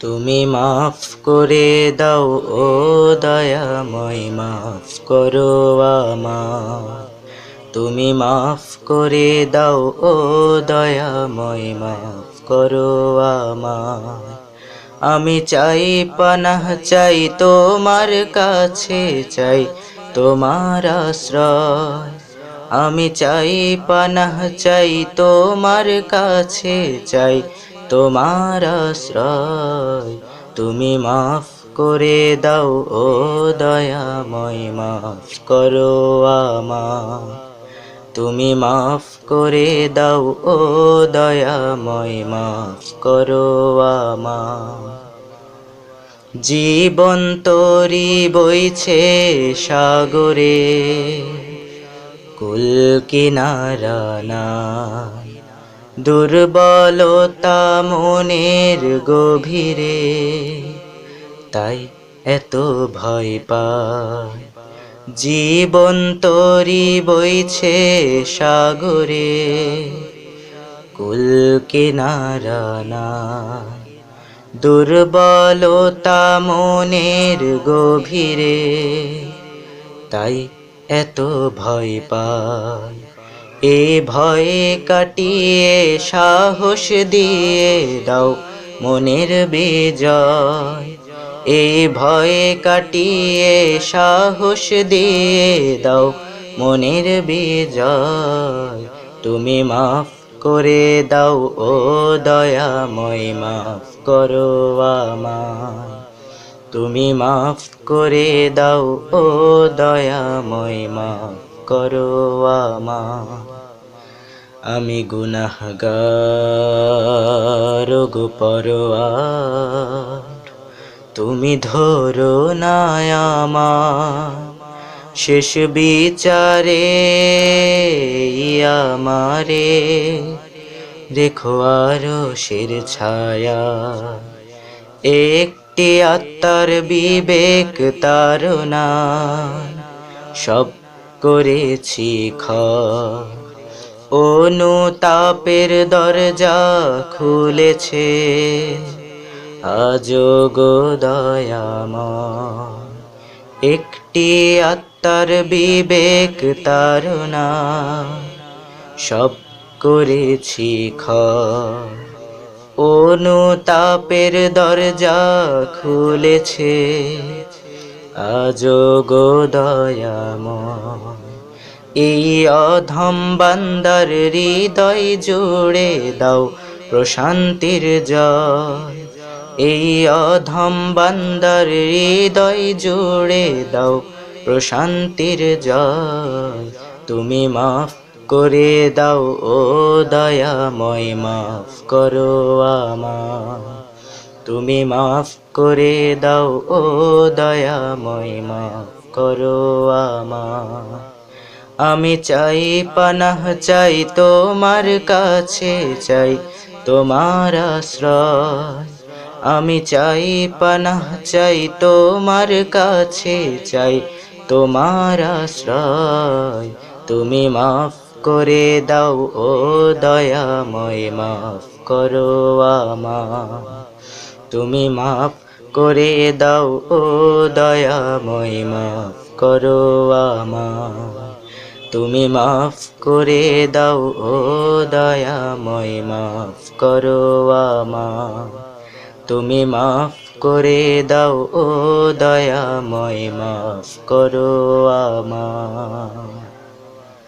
তুমি মাফ করে দাও ও দয়াময়, মাফ করো আমায়। তুমি মাফ করে দাও ও দয়াময়, মাফ করো আমায়। আমি চাই পানাহ চাই তোমার কাছে, চাই তোমার আশ্রয়। আমি চাই পানাহ চাই তোমার কাছে, চাই তোমার আশ্রয়। তুমি মাফ করে দাও ও দয়াময়, মাফ করো আমায়। তুমি মাফ করে দাও ও দয়াময়, মাফ করো আমায়। জীবন তরি বইছে সাগরে, কুল কিনারা নাই। দুর্বলতা মনের গভীরে, তাই এত ভয় পাই। জীবন তরি বইছে সাগরে, কুল কিনারা নাই। দুর্বলতা মনের গভীরে, তাই এত ভয় পাই। এ ভয়ে কাটিয়ে সাহস দিয়ে দাও মনের বিজয়। এই ভয়ে কাটিয়ে সাহস দিয়ে দাও মনের বিজয়। তুমি মাফ করে দাও ও দয়াময়, মাফ করো আমায়। তুমি মাফ করে দাও ও দয়াময়, মাফ করো আমায়। আমি গুনাহগার গো পরোয়ার, তুমি ধরো না আমায়। শেষ বিচারে আমারে রেখো আরশের ছায়া। একটি আত্মার বিবেক তাড়না, সব করেছি ক্ষয়। অনুতাপের দরজা খুলেছে আজো গো দয়াময়। একটি আত্মার বিবেক তাড়না, সব করেছি ক্ষয়। অনুতাপের দরজা খুলেছে আজো গো দয়াময়। এই অধম বান্দার হৃদয় জুড়ে দাও প্রশান্তির জয়। এই অধম বান্দার হৃদয় জুড়ে দাও প্রশান্তির জয়। তুমি মাফ করে দাও ও দয়াময়, মাফ করো আমায়। তুমি মাফ করে দাও ও দয়াময়, মাফ করো আমায়। আমি চাই পানাহ চাই তোমার কাছে, চাই তোমার আশ্রয়। আমি চাই পানাহ চাই তোমার কাছে, চাই তোমার আশ্রয়। তুমি মাফ করে দাও ও দয়াময়, মাফ করো আমায়। তুমি মাফ করে দাও ও দয়াময়, মাফ করো আমায়। তুমি মাফ করে দাও ও দয়াময়, মাফ করো আমায়। তুমি মাফ করে দাও ও দয়াময়, মাফ করো আমায়।